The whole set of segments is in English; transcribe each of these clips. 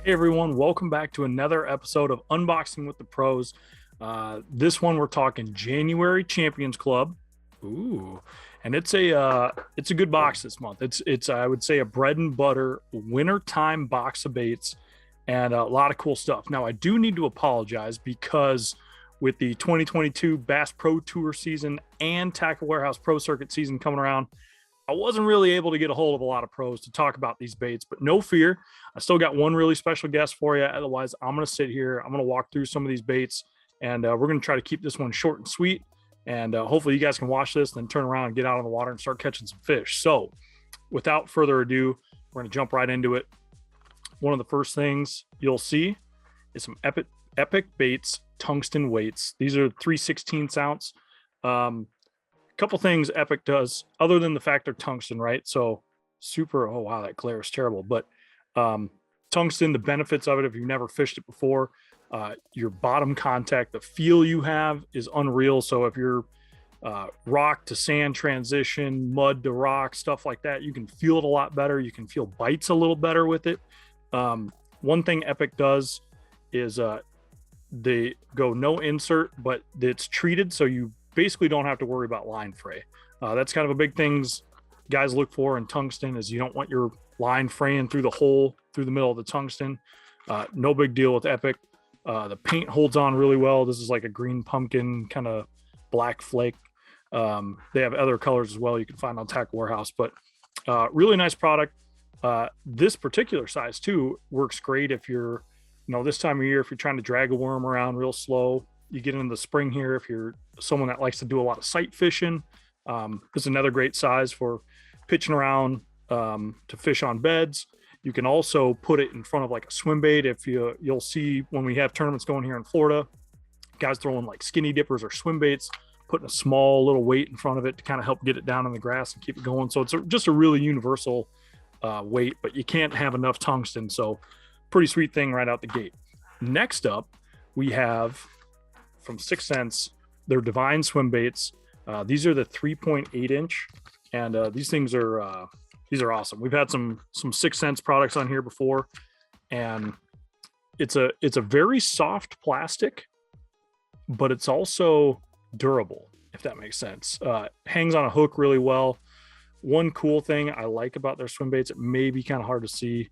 Hey everyone, welcome back to another episode of Unboxing with the Pros. This one we're talking January Champions Club. Ooh, and it's a good box this month. It's I would say a bread and butter wintertime box of baits and a lot of cool stuff. Now I do need to apologize because with the 2022 Bass Pro Tour season and Tackle Warehouse Pro Circuit season coming around, I wasn't really able to get a hold of a lot of pros to talk about these baits, but no fear. I still got one really special guest for you. Otherwise, I'm going to sit here. I'm going to walk through some of these baits, and we're going to try to keep this one short and sweet. And hopefully you guys can watch this, then turn around and get out on the water and start catching some fish. So without further ado, we're going to jump right into it. One of the first things you'll see is some Epic Baits tungsten weights. These are 3/16 ounce. Couple things Epic does other than the fact they're tungsten, right? So super, oh wow, that glare is terrible. But tungsten, the benefits of it, if you've never fished it before, your bottom contact, the feel you have is unreal. So if you're rock to sand transition, mud to rock, stuff like that, you can feel it a lot better. You can feel bites a little better with it. One thing Epic does is they go no insert, but it's treated so you basically don't have to worry about line fray. That's kind of a big things guys look for in tungsten, is you don't want your line fraying through the hole through the middle of the tungsten. No big deal with Epic. The paint holds on really well. This is like a green pumpkin kind of black flake. They have other colors as well you can find on Tackle Warehouse, but really nice product. This particular size too works great if you're, this time of year, if you're trying to drag a worm around real slow. You get into the spring here, if you're someone that likes to do a lot of sight fishing, this is another great size for pitching around to fish on beds. You can also put it in front of like a swim bait. If you'll see when we have tournaments going here in Florida, guys throwing like skinny dippers or swim baits, putting a small little weight in front of it to kind of help get it down in the grass and keep it going. So it's just a really universal weight, but you can't have enough tungsten. So pretty sweet thing right out the gate. Next up, we have from 6 Sense, their Divine swim baits. These are the 3.8 inch, and these things are awesome. We've had some 6 Sense products on here before, and it's a very soft plastic, but it's also durable, if that makes sense. Hangs on a hook really well. One cool thing I like about their swim baits, it may be kind of hard to see,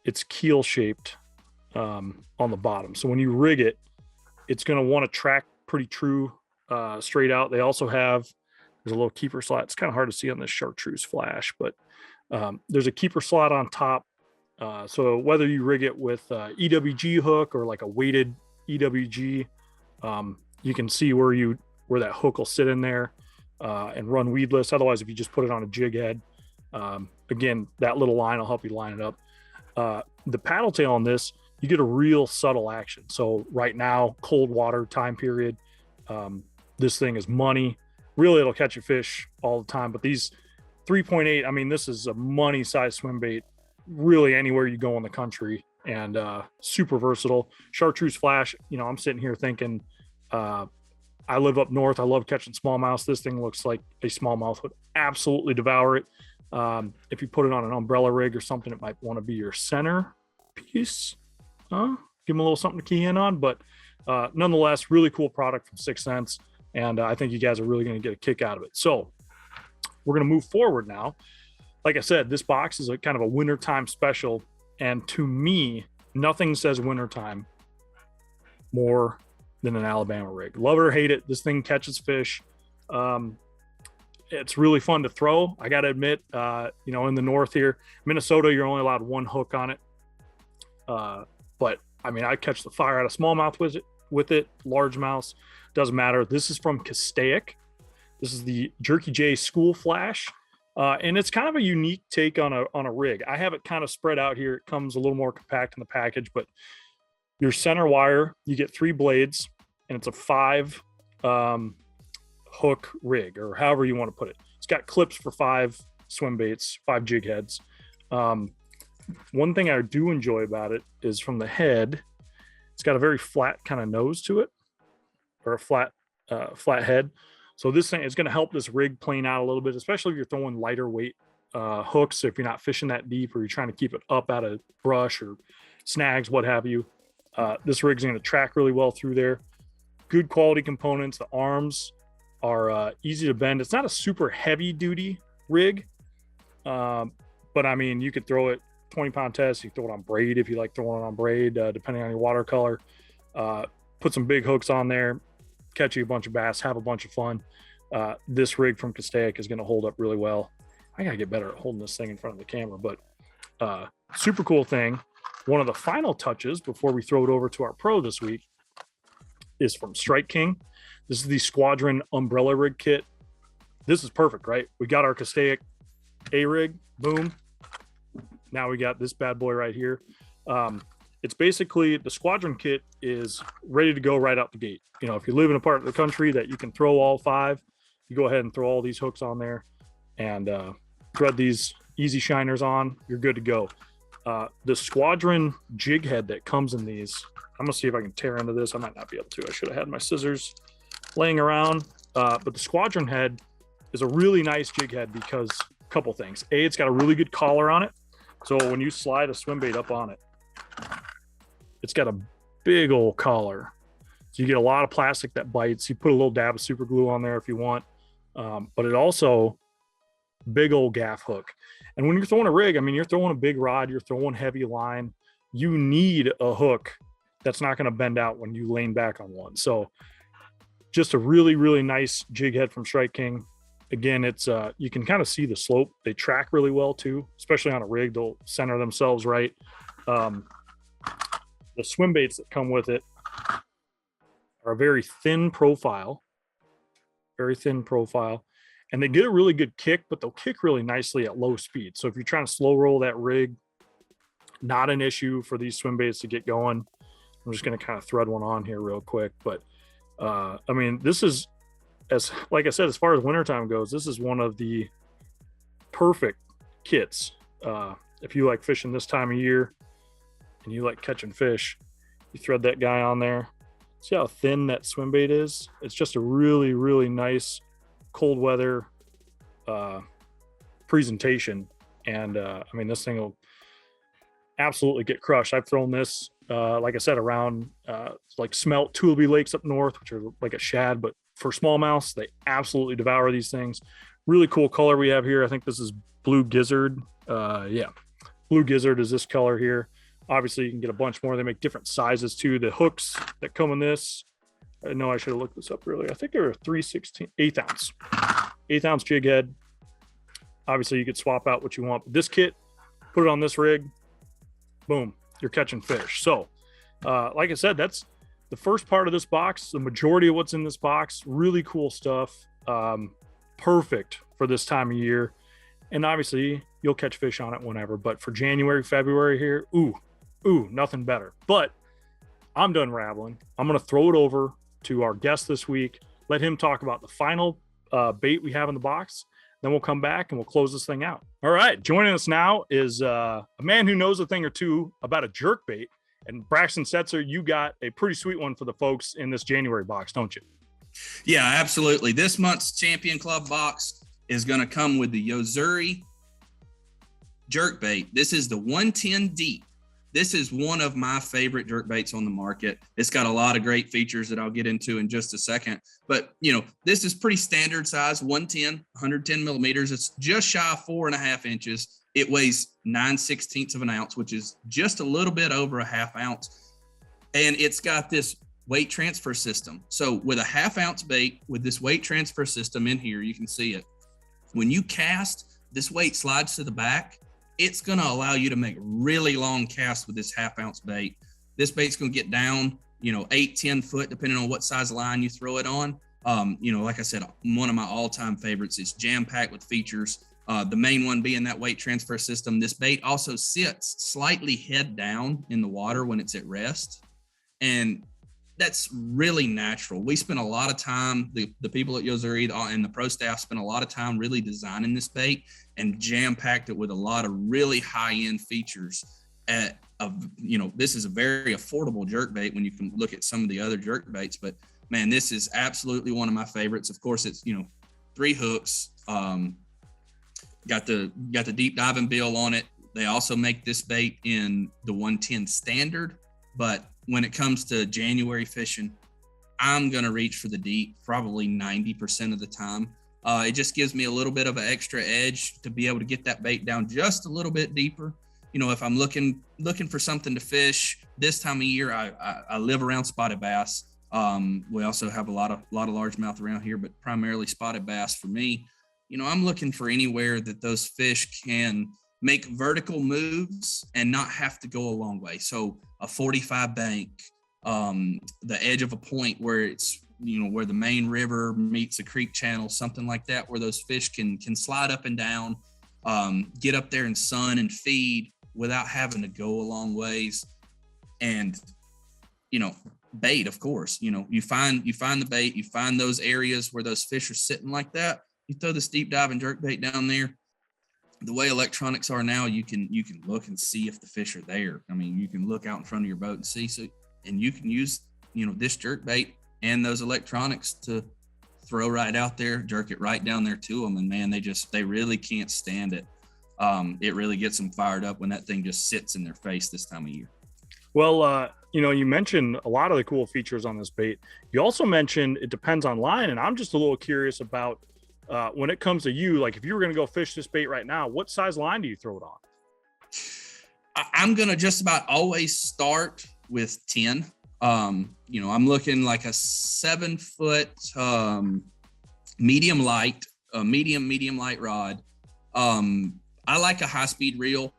it's keel shaped on the bottom. So when you rig it, it's going to want to track pretty true straight out. They also have, there's a little keeper slot. It's kind of hard to see on this chartreuse flash, but there's a keeper slot on top. So whether you rig it with EWG hook or like a weighted EWG, you can see where that hook will sit in there and run weedless. Otherwise, if you just put it on a jig head, again, that little line will help you line it up. The paddle tail on this, you get a real subtle action. So right now, cold water time period, this thing is money. Really, it'll catch a fish all the time. But these 3.8, I mean, this is a money size swim bait, really anywhere you go in the country, and super versatile. Chartreuse flash, I'm sitting here thinking, I live up north. I love catching smallmouth. This thing looks like a smallmouth would absolutely devour it. If you put it on an umbrella rig or something, it might want to be your center piece. Give them a little something to key in on, but nonetheless, really cool product from 6 Sense, and I think you guys are really going to get a kick out of it. So we're going to move forward now. Like I said, this box is a kind of a wintertime special, and to me, nothing says wintertime more than an Alabama rig. Love it or hate it, this thing catches fish. It's really fun to throw. I got to admit, in the north here, Minnesota, you're only allowed one hook on it. But I mean, I catch the fire out of smallmouth with it, largemouth, doesn't matter. This is from Castaic. This is the Jerky J School Flash. And it's kind of a unique take on a rig. I have it kind of spread out here. It comes a little more compact in the package, but your center wire, you get 3 blades, and it's a 5 hook rig, or however you want to put it. It's got clips for 5 swim baits, 5 jig heads. One thing I do enjoy about it is from the head, it's got a very flat kind of nose to it, or a flat head. So this thing is going to help this rig plane out a little bit, especially if you're throwing lighter weight hooks. If you're not fishing that deep, or you're trying to keep it up out of brush, or snags, what have you. This rig's going to track really well through there. Good quality components. The arms are easy to bend. It's not a super heavy duty rig, but I mean, you could throw it 20-pound test. You throw it on braid if you like throwing it on braid, depending on your watercolor. Put some big hooks on there, catch you a bunch of bass, have a bunch of fun. This rig from Castaic is going to hold up really well. I got to get better at holding this thing in front of the camera, but super cool thing. One of the final touches before we throw it over to our pro this week is from Strike King. This is the Squadron umbrella rig kit. This is perfect, right? We got our Castaic A rig, boom. Now we got this bad boy right here. It's basically, the Squadron kit is ready to go right out the gate. You know, if you live in a part of the country that you can throw all 5, you go ahead and throw all these hooks on there and thread these easy shiners on, you're good to go. The Squadron jig head that comes in these, I'm gonna see if I can tear into this. I might not be able to. I should have had my scissors laying around. But the Squadron head is a really nice jig head because a couple things. A, it's got a really good collar on it. So when you slide a swim bait up on it, it's got a big old collar. So you get a lot of plastic that bites. You put a little dab of super glue on there if you want. But it also, big old gaff hook. And when you're throwing a rig, I mean, you're throwing a big rod, you're throwing heavy line. You need a hook that's not going to bend out when you lean back on one. So just a really, really nice jig head from Strike King. Again, it's you can kind of see the slope. They track really well too, especially on a rig. They'll center themselves right. The swim baits that come with it are a very thin profile, and they get a really good kick, but they'll kick really nicely at low speed. So if you're trying to slow roll that rig, not an issue for these swim baits to get going. I'm just going to kind of thread one on here real quick, but I mean, this is, as like I said, as far as wintertime goes, this is one of the perfect kits. If you like fishing this time of year and you like catching fish, you thread that guy on there. See how thin that swim bait is? It's just a really, really nice cold weather presentation. And I mean, this thing will absolutely get crushed. I've thrown this, like I said, around like smelt Tullabee lakes up north, which are like a shad, but for smallmouths, they absolutely devour these things. Really cool color we have here. I think this is blue gizzard. Yeah, blue gizzard is this color here. Obviously, you can get a bunch more. They make different sizes too. The hooks that come in this, I know I should have looked this up earlier. I think they're a 3/16, 1/8 ounce jig head. Obviously, you could swap out what you want. But this kit, put it on this rig, boom, you're catching fish. So, like I said, that's the first part of this box. The majority of what's in this box, really cool stuff. Perfect for this time of year. And obviously, you'll catch fish on it whenever. But for January, February here, ooh, nothing better. But I'm done rambling. I'm going to throw it over to our guest this week. Let him talk about the final bait we have in the box. Then we'll come back and we'll close this thing out. All right. Joining us now is a man who knows a thing or two about a jerk bait. And Braxton Setzer, you got a pretty sweet one for the folks in this January box, don't you? Yeah, absolutely. This month's Champion Club box is going to come with the Yo-Zuri jerk bait. This is the 110 deep. This is one of my favorite jerk baits on the market. It's got a lot of great features that I'll get into in just a second. But, you know, this is pretty standard size, 110 millimeters. It's just shy of 4.5 inches. It weighs 9/16 of an ounce, which is just a little bit over a half ounce. And it's got this weight transfer system. So with a half ounce bait, with this weight transfer system in here, you can see it. When you cast, this weight slides to the back. It's going to allow you to make really long casts with this half ounce bait. This bait's going to get down, 8-10 foot, depending on what size line you throw it on. Like I said, one of my all-time favorites. It's jam-packed with features. The main one being that weight transfer system. This bait also sits slightly head down in the water when it's at rest. And that's really natural. We spent a lot of time, the people at Yo-Zuri and the pro staff spent a lot of time really designing this bait and jam-packed it with a lot of really high-end features. This is a very affordable jerk bait when you can look at some of the other jerk baits. But man, this is absolutely one of my favorites. Of course, it's 3 hooks. Got the deep diving bill on it. They also make this bait in the 110 standard, but when it comes to January fishing, I'm going to reach for the deep probably 90% of the time. It just gives me a little bit of an extra edge to be able to get that bait down just a little bit deeper. You know, if I'm looking for something to fish this time of year, I live around spotted bass. We also have a lot of largemouth around here, but primarily spotted bass for me. You know, I'm looking for anywhere that those fish can make vertical moves and not have to go a long way. So a 45 bank, the edge of a point where it's, you know, where the main river meets a creek channel, something like that, where those fish can slide up and down, get up there and sun and feed without having to go a long ways. And, you know, bait, of course, you know, you find the bait, you find those areas where those fish are sitting like that, you throw this deep dive and jerk bait down there. The way electronics are now, you can look and see if the fish are there. I mean, you can look out in front of your boat and see. So, and you can use, you know, this jerk bait and those electronics to throw right out there, jerk it right down there to them. And man, they really can't stand it. It really gets them fired up when that thing just sits in their face this time of year. Well, you know, you mentioned a lot of the cool features on this bait. You also mentioned it depends on line, and I'm just a little curious about when it comes to you, like if you were going to go fish this bait right now, what size line do you throw it on? I'm going to just about always start with 10. You know, I'm looking like a 7-foot medium light rod. I like a high-speed reel,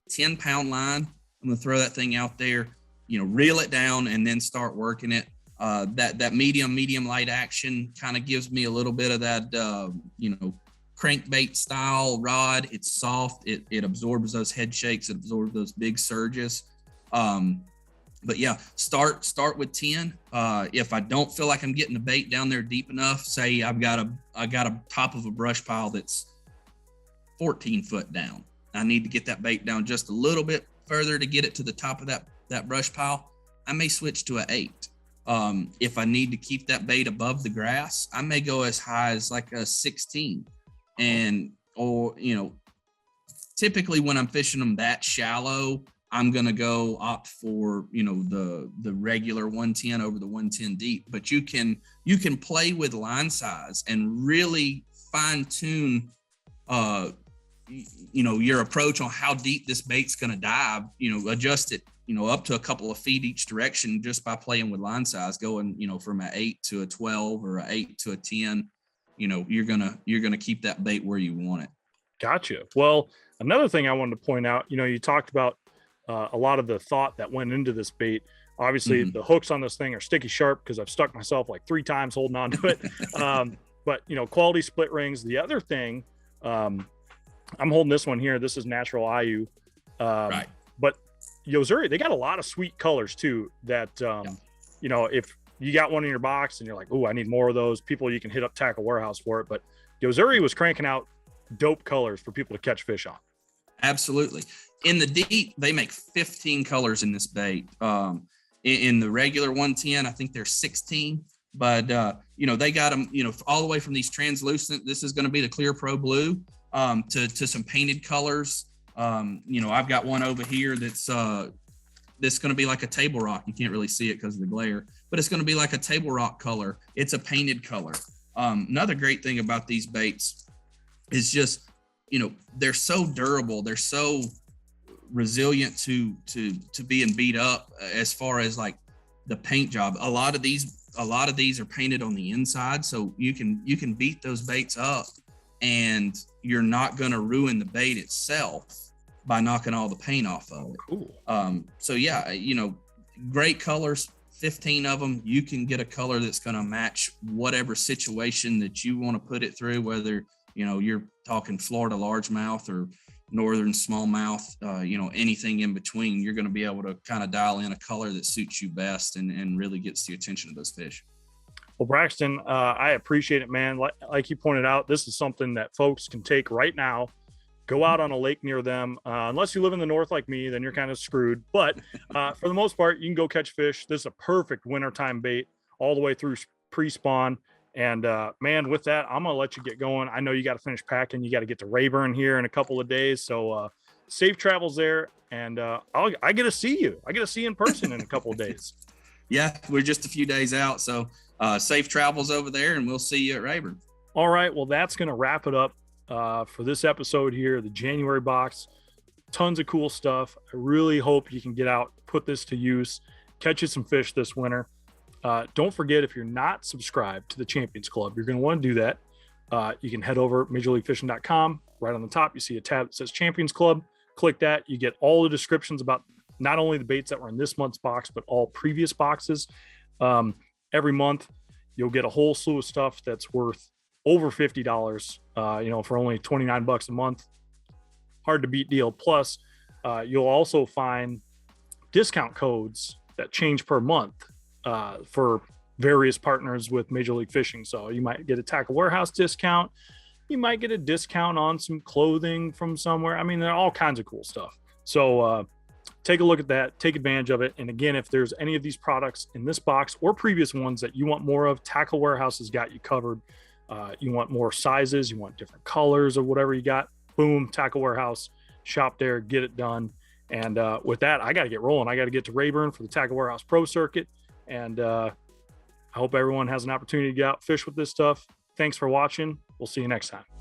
10-pound line. I'm going to throw that thing out there, you know, reel it down and then start working it. That medium light action kind of gives me a little bit of that, you know, crankbait style rod. It's soft. It absorbs those head shakes. It absorbs those big surges. But yeah, start with 10. If I don't feel like I'm getting the bait down there deep enough, say I got a top of a brush pile that's 14 foot down. I need to get that bait down just a little bit further to get it to the top of that brush pile. I may switch to an 8. If I need to keep that bait above the grass, I may go as high as like a 16. Or, you know, typically when I'm fishing them that shallow, I'm going to go opt for, you know, the regular 110 over the 110 deep. But you can play with line size and really fine tune, you know, your approach on how deep this bait's going to dive, you know, adjust it, you know, up to a couple of feet each direction just by playing with line size, going, you know, from an 8 to a 12 or an 8 to a 10. You know, you're gonna keep that bait where you want it. Gotcha. Well, another thing I wanted to point out, you know, you talked about a lot of the thought that went into this bait. Obviously, the hooks on this thing are sticky sharp because I've stuck myself like 3 times holding on to it. But, you know, quality split rings. The other thing, I'm holding this one here. This is natural IU. Right. But Yo-Zuri, they got a lot of sweet colors too that, you know, if you got one in your box and you're like, oh, I need more of those, people, you can hit up Tackle Warehouse for it. But Yo-Zuri was cranking out dope colors for people to catch fish on. Absolutely. In the deep, they make 15 colors in this bait. In the regular 110, I think there's 16. But, you know, they got them, you know, all the way from these translucent, this is going to be the Clear Pro Blue, to some painted colors. You know, I've got one over here that's going to be like a table rock. You can't really see it because of the glare, but it's going to be like a table rock color. It's a painted color. Another great thing about these baits is just, you know, they're so durable. They're so resilient to being beat up as far as like the paint job. A lot of these are painted on the inside. So you can beat those baits up and you're not going to ruin the bait itself by knocking all the paint off of it. Cool. So yeah, you know, great colors, 15 of them. You can get a color that's going to match whatever situation that you want to put it through, whether, you know, you're talking Florida largemouth or northern smallmouth, you know, anything in between. You're going to be able to kind of dial in a color that suits you best and really gets the attention of those fish. Well, Braxton, I appreciate it, man. Like you pointed out, this is something that folks can take right now. Go out on a lake near them. Unless you live in the north like me, then you're kind of screwed. But for the most part, you can go catch fish. This is a perfect wintertime bait all the way through pre-spawn. And man, with that, I'm going to let you get going. I know you got to finish packing. You got to get to Rayburn here in a couple of days. So safe travels there. And I get to see you. I get to see you in person in a couple of days. Yeah, we're just a few days out. So safe travels over there, and we'll see you at Rayburn. All right. Well, that's going to wrap it up for this episode here, the January box. Tons of cool stuff. I really hope you can get out, put this to use, catch you some fish this winter. Don't forget, if you're not subscribed to the Champions Club, you're going to want to do that. You can head over majorleaguefishing.com. Right on the top, you see a tab that says Champions Club. Click that. You get all the descriptions about not only the baits that were in this month's box, but all previous boxes. Every month, you'll get a whole slew of stuff that's worth over $50, for only $29 a month. Hard to beat deal. Plus, you'll also find discount codes that change per month for various partners with Major League Fishing. So you might get a Tackle Warehouse discount. You might get a discount on some clothing from somewhere. I mean, there are all kinds of cool stuff. So take a look at that, take advantage of it. And again, if there's any of these products in this box or previous ones that you want more of, Tackle Warehouse has got you covered. You want more sizes, you want different colors or whatever you got, boom, Tackle Warehouse, shop there, get it done. And with that, I got to get rolling. I got to get to Rayburn for the Tackle Warehouse Pro Circuit. And I hope everyone has an opportunity to get out, fish with this stuff. Thanks for watching. We'll see you next time.